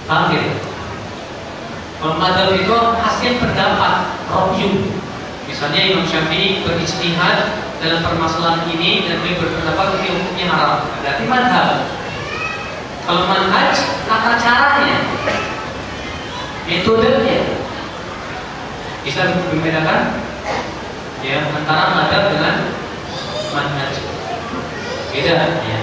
Paham tidak? Kalau madzhab itu hasil pendapat, review. Misalnya Imam Syafi'i berijtihad dalam permasalahan ini dan beliau berpendapat ini hukumnya haram. Berarti madzhab. Kalau manhaj, tata caranya, metodenya. Bisa membedakan ya antara madzhab dengan manhaj. Beda ya.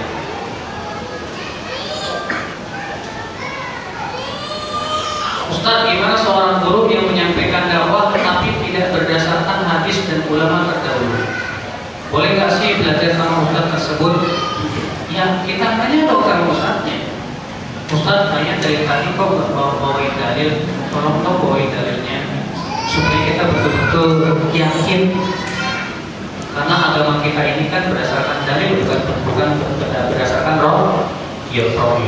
Ustaz, gimana seorang guru yang menyampaikan dakwah tetapi tidak berdasarkan hadis dan ulama terdahulu? Boleh nggak sih belajar sama ustaz tersebut? Ya kita tanya dong sama ustaznya. Ustaz, tanya dari tadi kok bawain dalil, tolong dong bawain dalilnya supaya kita betul-betul yakin. Karena agama kita ini kan berdasarkan dalil, bukan berdasarkan roh. Ya roh.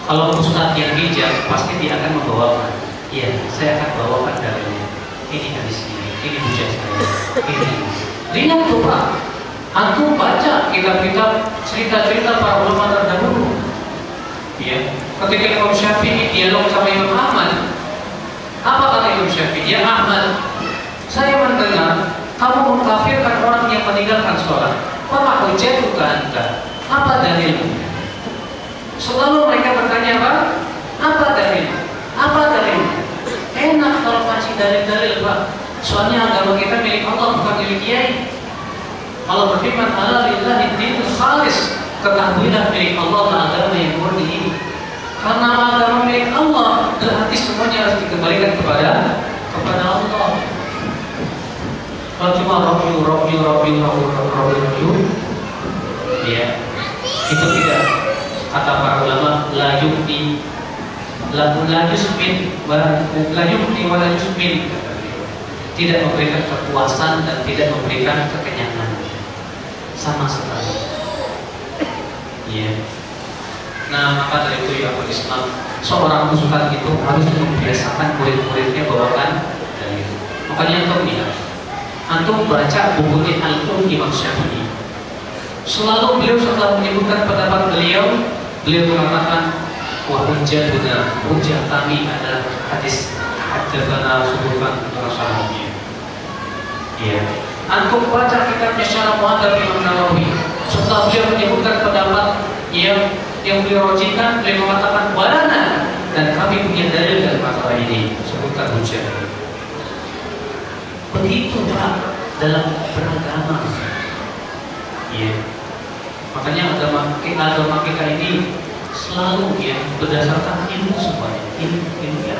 Kalau ustaz yang bijak pasti dia akan membawakan. Iya, saya akan bawakan dalilnya. Ini hadis ini hujah saya. Ini. Lihat tuh Pak. Antum baca kitab-kitab cerita-cerita para ulama terdahulu. Ya, ketika Imam Syafi'i dialog sama Imam Ahmad, apa kata Imam Syafi'i? Ya Ahmad, saya mendengar kamu mengkafirkan orang yang meninggalkan sholat. Apa hujjatuka anta? Apa dalilmu? Selalu mereka bertanya Pak, apa dalil? Apa dalil? Enak kalau kasih dalil-dalil Pak. Soalnya agama kita milik Allah bukan milik kiai. Allah berfirman, "Ala lillahi dinul khalis." Ketahuilah milik Allah agama yang murni ini. Karena agama milik Allah, berarti semuanya harus dikembalikan kepada Allah. Kalau cuma Rabbi, ya itu tidak. Kata para ulama, la yukni wala yusmin, tidak memberikan kepuasan dan tidak memberikan kekenyangan sama sekali. Ya. Nah, maka dari itu ya Islam, seorang ustaz itu harus membiasakan murid-muridnya bawakan dalil. Makanya antum baca bukunya Imam Syafi'i. Selalu beliau setelah menyebutkan pendapat beliau mengatakan wa hujjah kami adalah hadis haddatsana subuhan rasulullah. Ya. Antum baca kitabnya Syarah Muhadzab Imam Nawawi. Setelah beliau menyebutkan pendapat yang beliau rojikan, beliau mengatakan walana, dan kami punya dalil dalam masalah ini, sebutkan hujjah. Begitu Pak dalam beragama. Ya. Makanya agama kita ini selalu ya berdasarkan ilmu semuanya, ilmu ya,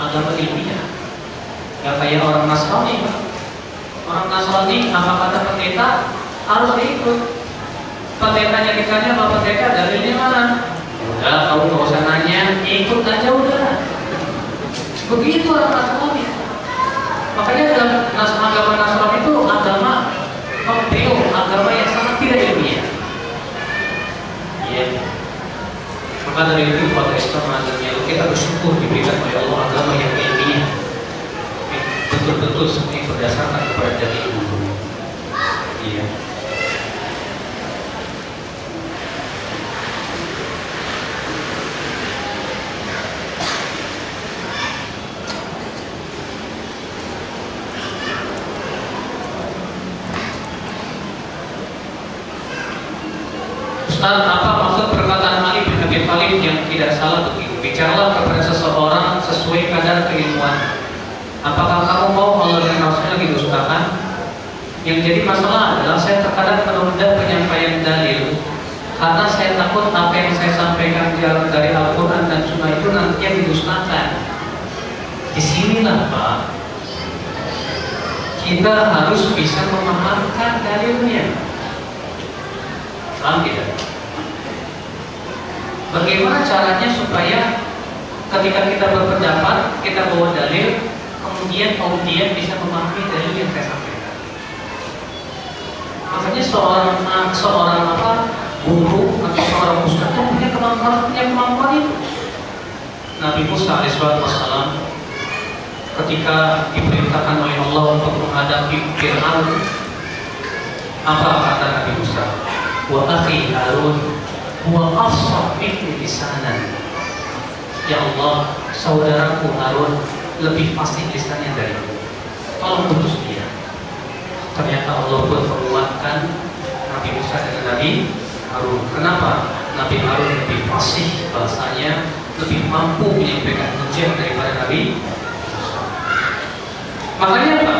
agama ilmiah. Ya kayak orang Nasrani Pak. Orang Nasrani apa kata pendeta harus diikut. Pendetanya ditanya, Bapak pendeta dalilnya mana? Udah, kamu nggak usah nanya, ikut aja udah. Begitu orang Nasrani. Makanya agama Nasrani itu agama pembeo, agama yang sangat tidak ilmiah. Ya. Maka dari itu pada Islam adanya kita bersyukur diberikan oleh Allah agama yang ilmiah, betul-betul semuanya berdasarkan kepada dalil. Iya. Ustaz, apa maksud perkataan Ali bin Abi Thalib yang tidak salah begitu? Bicaralah kepada seseorang sesuai kadar keilmuan. Apakah kamu mau Allah dan Rasulnya didustakan? Yang jadi masalah adalah saya terkadang menunda penyampaian dalil karena saya takut apa yang saya sampaikan dari Al-Quran dan Sunnah itu nantinya didustakan. Disinilah Pak, kita harus bisa memahamkan dalilnya. Paham tidak? Bagaimana caranya supaya ketika kita berpendapat, kita bawa dalil, kemudian audien bisa memahami dalil yang saya sampaikan. Makanya seorang guru atau seorang ustaz itu punya kemampuan itu. Nabi Musa alaihissalam ketika diperintahkan oleh Allah untuk menghadapi Fir'aun, apa kata Nabi Musa? Wa akhi Harun huwa afsah minni lisanan ya Allah, saudaraku Harun lebih fasih lisannya dariku, tolong putus dia. Ternyata Allah pun menguatkan Nabi Musa dengan Nabi Harun. Kenapa? Nabi Harun lebih fasih bahasanya, lebih mampu menyampaikan hujah daripada Nabi Musa. Makanya apa?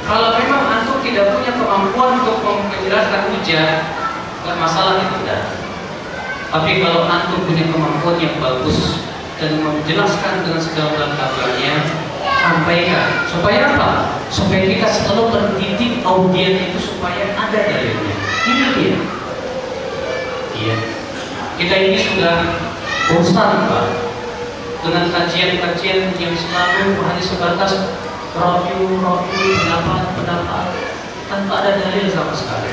Kalau memang antum tidak punya kemampuan untuk menjelaskan hujah, bukan masalah itu dah. Tapi kalau antum punya kemampuan yang bagus dan menjelaskan dengan segala gambarnya, sampaikan. Supaya apa? Supaya kita selalu mendidik audien itu supaya ada dalilnya. Ini dia. Iya. Kita ini sudah bosan, Pak, dengan kajian-kajian yang selalu hanya sebatas review, pendapat tanpa ada dalil sama sekali.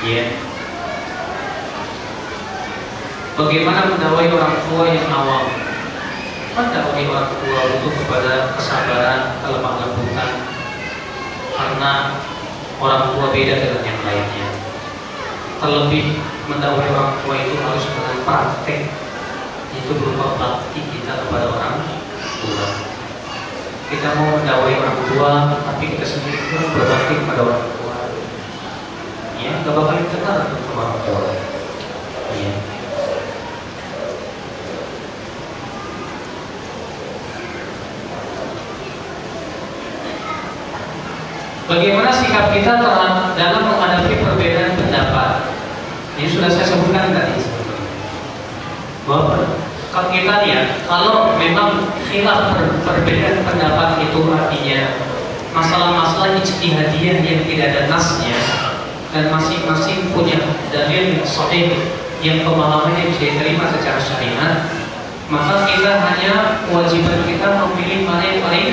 Iya. Bagaimana mendakwai orang tua yang awam? Mendakwai orang tua butuh kepada kesabaran, kelemah lembutan, karena orang tua beda dengan yang lainnya. Terlebih mendakwai orang tua itu harus dengan praktek, itu berupa bakti kita kepada orang tua. Kita mau mendakwai orang tua, tapi kita sendiri pun berbakti kepada orang tua. Ya, gak bakal dengar sama orang tua. Ya. Bagaimana sikap kita dalam menghadapi perbedaan pendapat? Ini sudah saya sebutkan tadi. Bahwa kalau kita lihat, kalau memang khilaf perbedaan pendapat itu artinya masalah-masalah ijtihadiyah yang tidak ada nasnya dan masing-masing punya dalil yang sahih yang pemahamannya bisa diterima secara syariat, maka kita hanya kewajiban kita memilih mana yang paling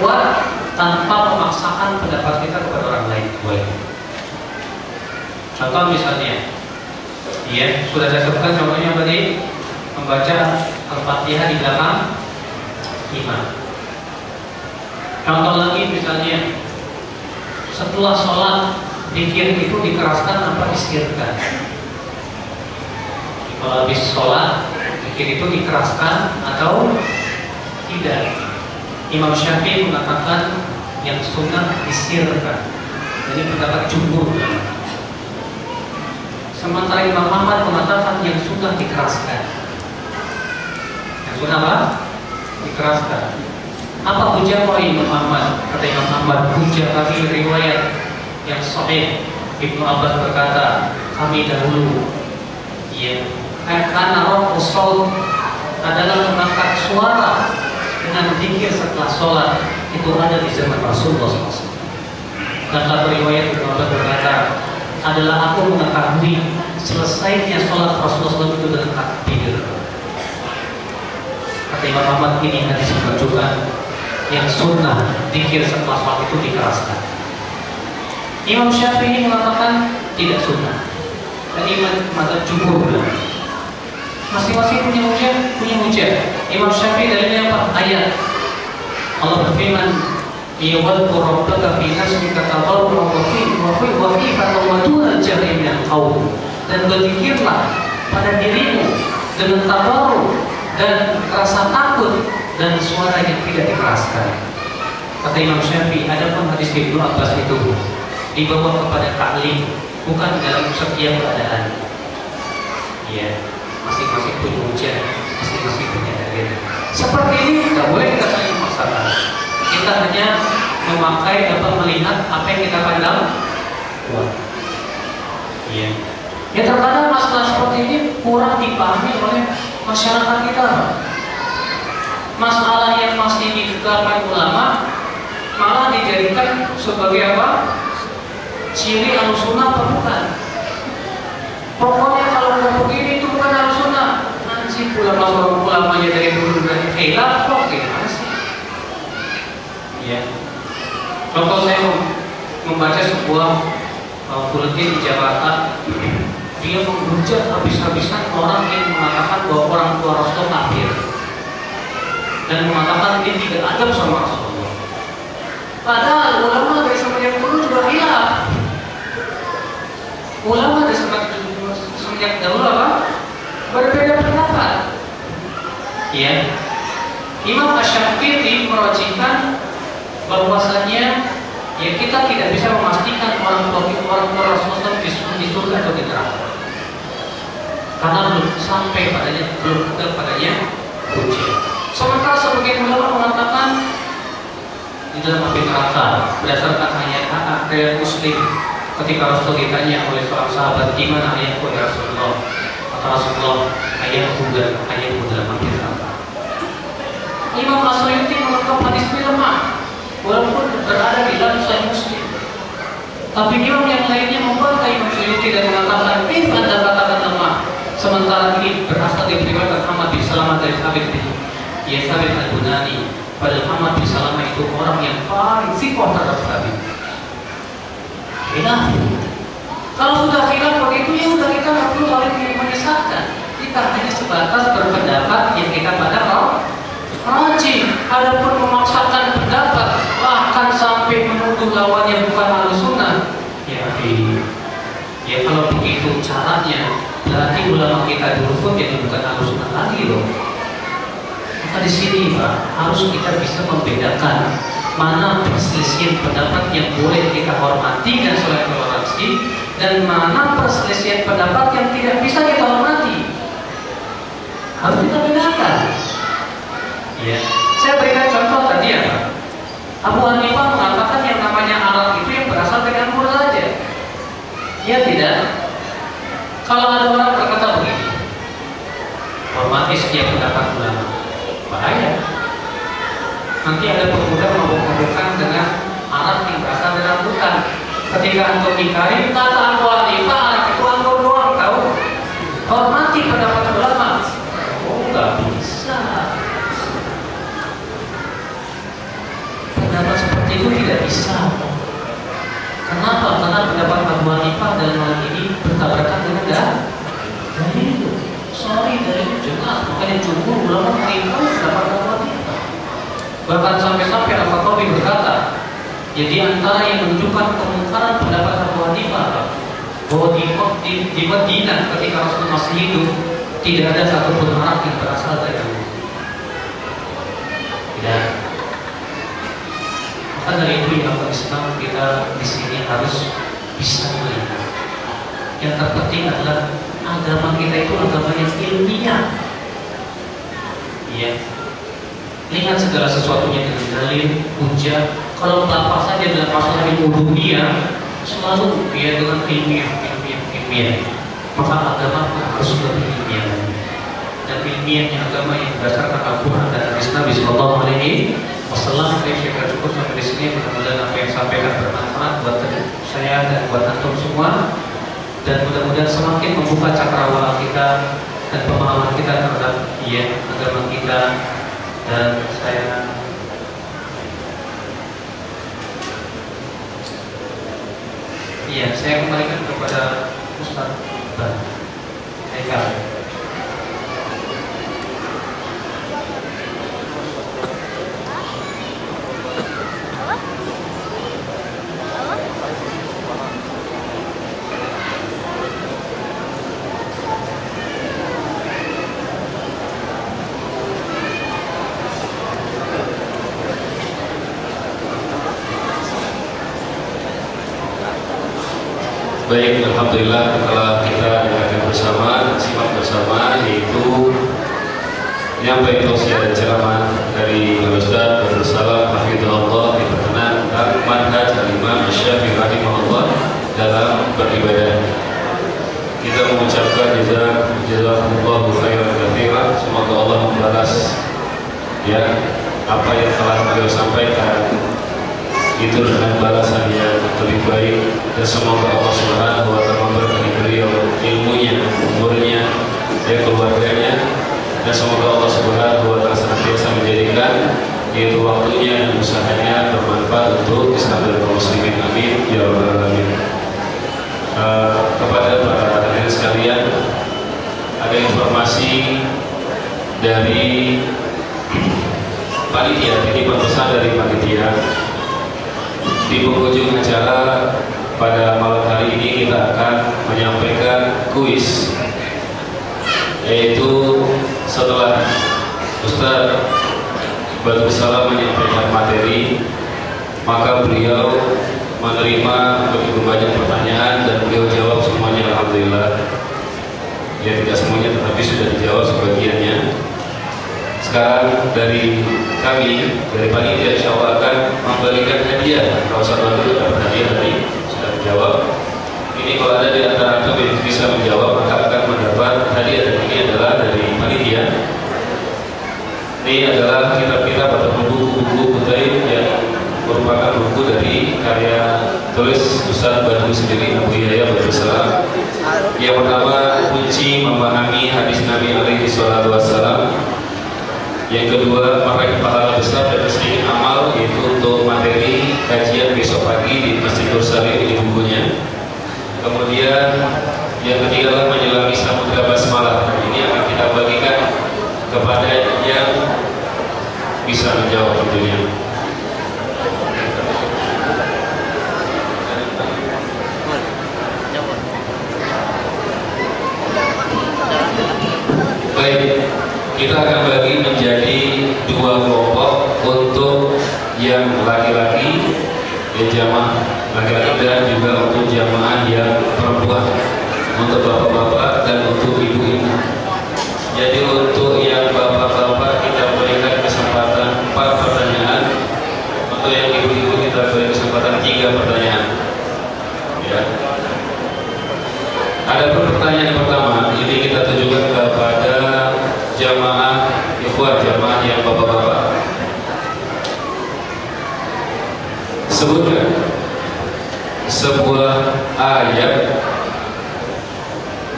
kuat tanpa memaksakan pendapat kita kepada orang lain. Boleh. Contoh misalnya, ya sudah saya sebutkan contohnya tadi, membaca Al-Fatihah di belakang imam. Contoh lagi misalnya, setelah sholat zikir itu dikeraskan apa disirkan? Kalau habis sholat zikir itu dikeraskan atau tidak? Imam Syafi'i mengatakan yang sunnah disirkan. Jadi pendapat jumhur. Sementara Imam Ahmad mengatakan yang sunnah dikeraskan. Yang sunnah apa? Dikeraskan. Apa hujah Imam Ahmad? Kata Imam Ahmad, hujah kami riwayat yang sahih. Ibnu Abbas berkata, kami dahulu, ya, karena roh usul adalah mengangkat suara dengan zikir setelah sholat itu ada di zaman Rasulullah SAW. Dan satu riwayat Ibnu Abbas berkata, adalah aku mengetahui selesainya sholat Rasulullah SAW itu dengan takbir. Kata Imam Ahmad, ini hadis menunjukkan yang sunnah zikir setelah sholat itu dikeraskan. Imam Syafi'i mengatakan tidak sunnah. Dan Imam mazhab jumhur bilang masing-masing punya hujah. Imam Syafi'i dalilnya apa? Ayat Allah berfirman, "Yawal rabbaka fi nafsika tadarruan wa khifatan wa dunal jahri minal qaul." Dan berzikirlah pada dirimu dengan tadarru dan rasa takut dan suara yang tidak dikeraskan. Kata Imam Syafi'i, adapun hadis Ibnu Abbas itu dibawa kepada ta'lim, bukan dalam setiap keadaan. Ya, masing-masing punya hujah, masing-masing punya dalil. Seperti ini tidak boleh kita saling memaksakan. Kita hanya memakai atau melihat apa yang kita pandang kuat. Iya. Ya terkadang masalah seperti ini kurang dipahami oleh masyarakat kita. Masalah yang masih ditegakkan ulama malah dijadikan sebagai apa? Ciri Ahlussunnah apa bukan? Pokoknya kalau udah begini itu bukan Ahlussunnah. Nanti ulamanya dari dulu dari khilaf kok gimana sih? Ya. Contoh saya membaca sebuah buletin di Jakarta, dia menghujat habis-habisan orang yang mengatakan bahwa orang tua Rasul kafir dan mengatakan dia tidak adab sama Rasulullah. Padahal ulama dari semenjak dulu juga khilaf. Ulama dari semenjak dahulu apa? Berbeda pendapat. Ya, Imam Asy-Syafi'i merojihkan bahwasanya ya kita tidak bisa memastikan orang tua Rasulullah di surga atau di neraka, karena belum sampai padanya, belum kepadanya hujjah. Sementara sebagian ulama mengatakan di dalam api neraka berdasarkan ayat Muslim ketika Rasul ditanya oleh seorang sahabat, gimana ayahku ya Rasulullah? Kata Rasulullah, ayahku dalam api neraka. Imam As-Suyuti menganggap hadis ini lemah walaupun berada di dalam Sahih Muslim. Tapi imam yang lainnya membantah Imam Suyuti dan mengatakan, Anda katakan lemah, sementara ini berasal dari riwayat Muhammad bin Salamah dari Sabit Al-Bunani. Padahal Muhammad bin Salamah itu orang yang paling sikoh terhadap Sabit. Khilaf. Kalau sudah khilaf begitu, ya sudah, kita nggak perlu saling menyesatkan. Kita hanya sebatas berpendapat yang kita pada rajih. Adapun memaksakan pendapat bahkan sampai menuduh lawannya bukan Ahlussunnah, ya kalau begitu caranya, berarti ulama kita dulu pun jadi bukan Ahlussunnah lagi loh. Maka di sini Pak, harus kita bisa membedakan mana perselisihan pendapat yang boleh kita hormati dan saling toleransi, dan mana perselisihan pendapat yang tidak bisa kita hormati. Harus kita bedakan. Ya, saya berikan contoh tadi ya Pak. Abu Hanifah mengatakan yang namanya arak itu yang berasal dari anggur saja. Ya tidak. Kalau ada orang berkata begini, hormati setiap pendapat ulama, bahaya. Nanti ada pemuda mabuk-mabukan dengan arak yang berasal dari rambutan. Ketika antum ingkari, kata Abu Hanifah, arak itu anggur doang, tahu? Hormati pendapat ulama. Oh, nggak bisa. Pendapat seperti itu tidak bisa. Kenapa? Karena pendapat Abu Hanifah dalam hal ini bertabrakan dengan dalil. Sorry, dalil jelas. Makanya jumhur ulama mengingkari pendapat Abu Hanifah. Bahkan sampai-sampai Al-Khattabi berkata, jadi antara yang menunjukkan kemungkaran pendapat Abu Hanifah bahwa di Madinah ketika Rasulullah masih hidup tidak ada satupun arak yang berasal dari anggur. Tidak. Maka dari itu yang Islam kita di sini harus bisa melihat. Yang terpenting adalah agama kita itu agama yang ilmiah. Iya. Lihat segala sesuatunya dengan dalil, hujjah. Kalau lapar saja dalam masalah uluhiyah selalu dia dengan ilmiah. Maka agama pun harus lebih ilmiah lagi. Dan ilmiahnya agama yang berdasarkan Al-Quran dan hadis Nabi Sallallahu Alaihi Wasallam. Saya kira cukup sampai di sini. Mudah-mudahan apa yang sampaikan bermanfaat buat saya dan buat antum semua. Dan mudah-mudahan semakin membuka cakrawala kita dan pemahaman kita terhadap agama kita. Dan saya kembalikan kepada Ustaz Haikal. Baik, alhamdulillah telah kita dengarkan bersama, simak bersama, yaitu menyampaikan tausiah dan ceramah dari Ustaz Abdul Salam Hafizahullah yang berkenan tentang manhaj Imam Asy-Syafi'i rahimahullah dalam beribadah. Kita mengucapkan jazakumullahu khairan katsiran. Semoga Allah membalas apa yang telah beliau sampaikan itu dengan balasan yang lebih baik, dan semoga Allah Subhanahu wa Ta'ala memberkahi beliau ilmunya, umurnya, dan keluarganya, dan semoga Allah Subhanahu wa Ta'ala senantiasa menjadikan yaitu waktunya dan usahanya bermanfaat untuk Islam dan kaum muslimin. Amin ya rabbal alamin. Kepada para hadirin sekalian, ada informasi dari panitia, titipan pesan dari panitia. Di penghujung acara pada malam hari ini kita akan menyampaikan kuis, yaitu setelah Ustaz Badrul Salam menyampaikan materi, maka beliau menerima begitu banyak pertanyaan dan beliau jawab semuanya, alhamdulillah. Ya, tidak semuanya tetapi sudah dijawab sebagiannya. Sekarang dari kami, dari panitia, insya Allah akan memberikan hadiah. Kalau Ustaz Badrul dapat hadiah tadi sudah dijawab. Ini kalau ada di antara antum yang bisa menjawab maka akan mendapat hadiah, dan ini adalah dari panitia. Ini adalah kitab-kitab atau buku-buku Kutaib yang merupakan buku dari karya tulis Ustaz Badrul sendiri, Abu Yahya Badrul Salam. Yang pertama, kunci memahami hadis Nabi alaihi salatu wassalam. Yang kedua, meraih pahala besar dan sedikit amal, yaitu untuk materi kajian besok pagi di Masjid Nur Salim, di bukunya. Kemudian yang ketiga adalah menyelami samudra basmalah. Ini akan kita bagikan kepada yang bisa menjawab tentunya. Baik, kita akan bagi menjadi dua kelompok. Untuk yang laki-laki, ya jamaah laki-laki, dan juga untuk jamaah yang perempuan, untuk bapak-bapak dan untuk ibu-ibu. Jadi untuk yang bapak-bapak kita berikan kesempatan 4 pertanyaan, untuk yang ibu-ibu kita beri kesempatan 3 pertanyaan. Ya. Ada pertanyaan yang pertama, ini kita tujukan kepada jamaah ikhwan, jamaah yang bapak-bapak. Sebutkan sebuah ayat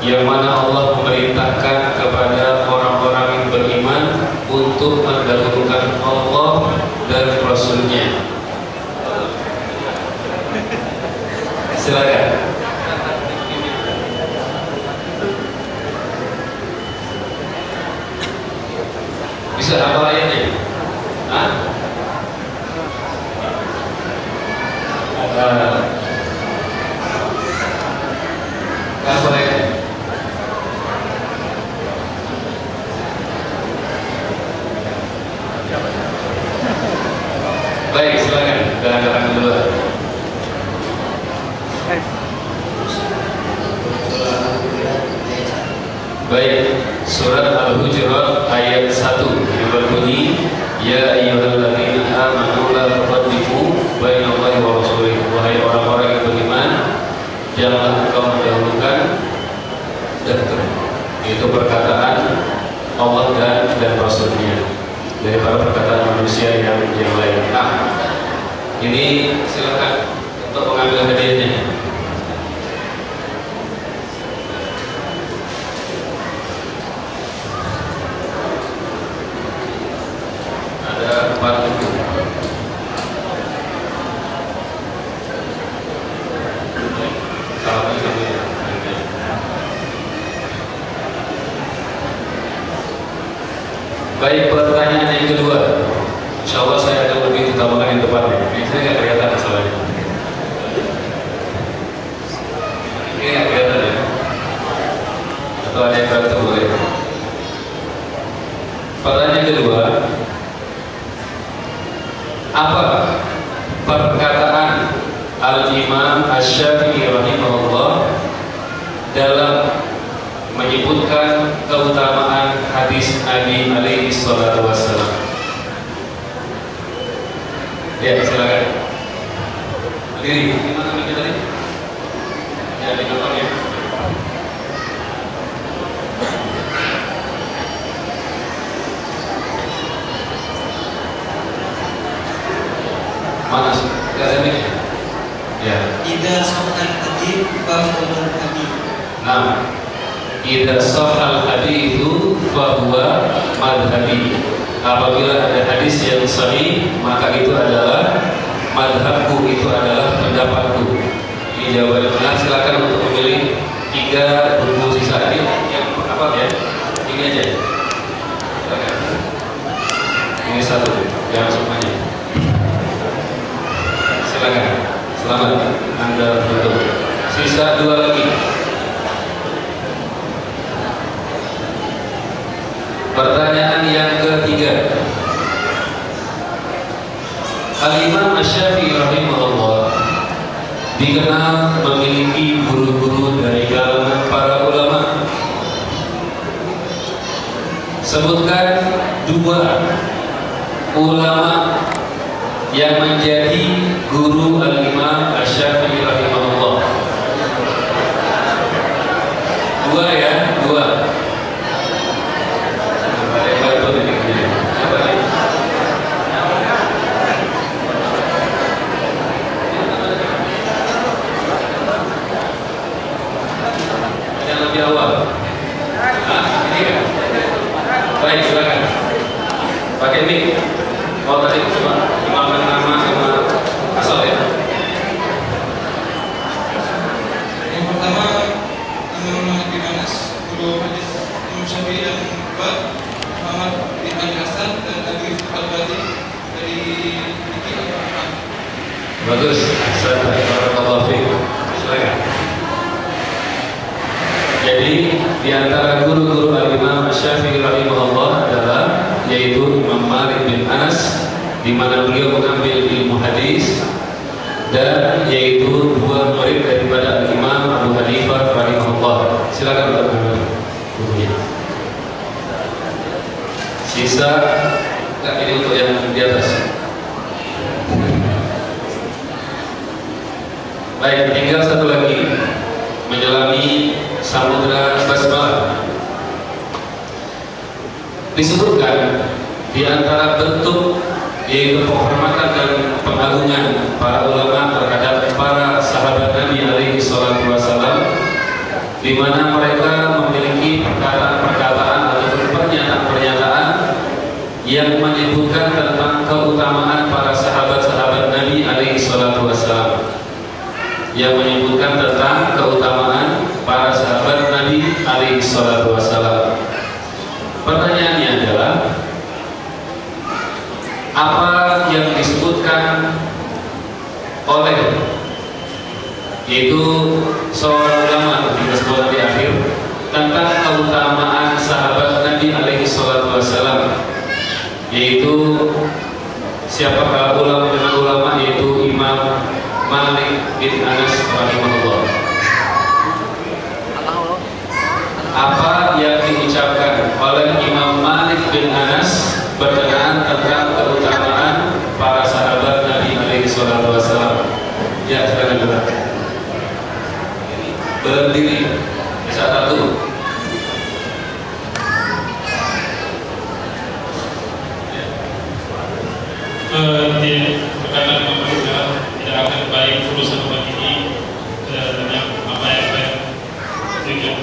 yang mana Allah memerintahkan kepada orang-orang yang beriman untuk mendahulukan Allah dan Rasul-Nya. Silakan. Bisa hafal ayatnya? Hah? Hafal ayatnya? Baik, silakan. Jangan dulu. Baik, surat Al-Hujurat ayat 1 yang berbunyi, ya ayyuhalladzina amanu la tuqaddimu bainallahi wa rasulih. Wahai orang-orang yang beriman, janganlah engkau mendahulukan, dan itu perkataan Allah dan Rasulnya daripada perkataan manusia yang lain. Nah, ini silakan untuk mengambil hadiahnya. Ada 4 buku. Baik, pertanyaan yang kedua. Insya Allah saya akan lebih utamakan yang tepatnya. Ini saya nggak kelihatan masalahnya. Ini nggak kelihatan ya? Atau ada yang kelihatan boleh? Pertanyaan kedua, apa perkataan Al-Imam Asy-Syafi'i rahimahullah dalam menyebutkan keutamaan hadis Nabi alaihi salatu wassalam? Ya, silakan. Berdiri. Gimana namanya tadi? Ya, di depan ya. Mana sih? Gak ada mic. Ya. Idza sahal hadits fahuwa hadits. Nah, idza sahal haditsu fahuwa madhhabi. Apabila ada hadis yang sahih, maka itu adalah madhabku, itu adalah pendapatku. Ini jawaban yang benar. Silakan untuk memilih 3 buku sisa ini yang apa ya? Ini aja. Silakan. Ini 1, jangan semuanya. Silakan. Selamat, Anda tutup. Sisa 2 lagi. Pertanyaan yang ketiga. Al-Imam Asy-Syafi'i rahimahullah dikenal memiliki guru-guru dari kalangan para ulama. Sebutkan dua ulama yang menjadi guru Al-Imam Asy-Syafi'i rahimahullah. Dua ya, dua. Lebih awal. Ini kan? Baik, silakan. Pakai mic. Oh tadi coba imaman nama sama asal ya. Yang pertama, Imam Muhammad bin Anas, guru hadis Imam Syafi'i, yang kedua Muhammad bin Ali Hasan dan Abi Al-Badi dari Diki Al-Quran. Bagus. Barakallahu fiik. Silakan. Jadi di antara guru-guru Al-Imam Asy-Syafi'i rahimahullah adalah yaitu Imam Malik bin Anas, di mana beliau mengambil ilmu hadis, dan yaitu dua murid daripada Imam Abu Hanifah rahimahullah. Silakan Pak gurunya. Sisa ini untuk yang di atas. Baik, tinggal satu lagi menyelami samudra basmalah. Disebutkan di antara bentuk yaitu penghormatan dan pengagungan para ulama terhadap para sahabat Nabi alaihi salatu wasallam, di mana mereka memiliki perkataan-perkataan atau pernyataan-pernyataan yang menyebutkan tentang keutamaan para sahabat-sahabat Nabi alaihi salatu wasallam, yang menyebutkan tentang keutamaan para sahabat Nabi alaihi salatu wasallam. Pertanyaannya adalah, apa yang disebutkan oleh yaitu seorang ulama di sekolah di akhir tentang keutamaan sahabat Nabi alaihi salatu wasallam, yaitu siapakah ulama yaitu Imam Malik bin Anas rahimahullah. Apa yang diucapkan oleh Imam Malik bin Anas berkenaan tentang keutamaan para sahabat Nabi alaihi salatu wasallam? Ya, silakan dulu. Berdiri. Satu. Berkata tidak akan baik urusan umat ini dengan apa yang dengan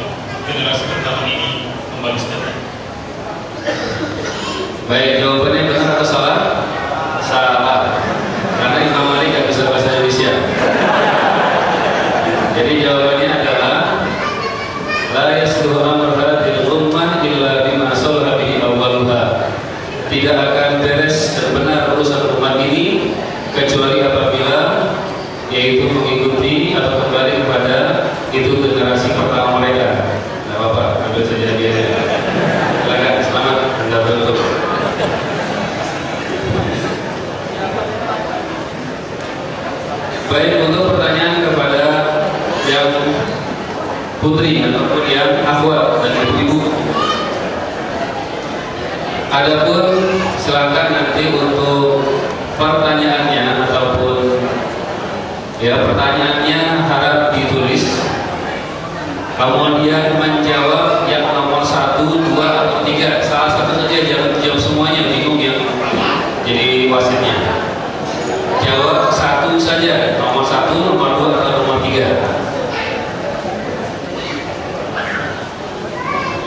generasi pertama ini membalaskan. Baik, jawabannya benar atau salah? Salah. Karena Imam Malik tidak bisa bahasa Indonesia. Jadi jawabannya adalah la yasluhu amru hadhil ummah illa bima salaha bihi awwaluha. Tidak akan beres dan benar urusan umat ini kecuali apabila yaitu mengikuti atau kembali kepada itu generasi pertama mereka. Tidak apa-apa, ambil saja dia. Silakan, selamat Anda beruntung. Baik, untuk pertanyaan kepada yang putri ataupun yang akhwat dan ibu-ibu, adapun silakan nanti untuk pertanyaannya ataupun ya pertanyaannya harap ditulis, kemudian menjawab yang nomor 1, 2 atau 3, salah satu saja, jangan jawab semuanya, bingung ya jadi wasitnya. Jawab satu saja, nomor 1, nomor 2 atau nomor 3.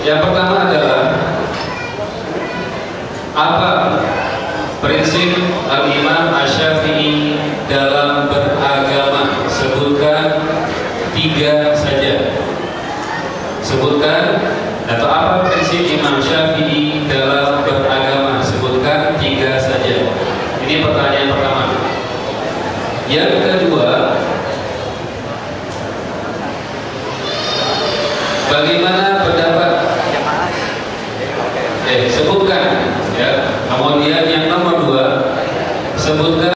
Yang pertama adalah, apa prinsip Al-Imam Asy-Syafi'i dalam beragama? Sebutkan 3 saja. Sebutkan, atau apa prinsip Imam Syafi'i dalam beragama? Sebutkan 3 saja. Ini pertanyaan pertama. Yang kedua, bagaimana pendapat? Sebutkan ya. Kemudian yang nomor 2, sebutkan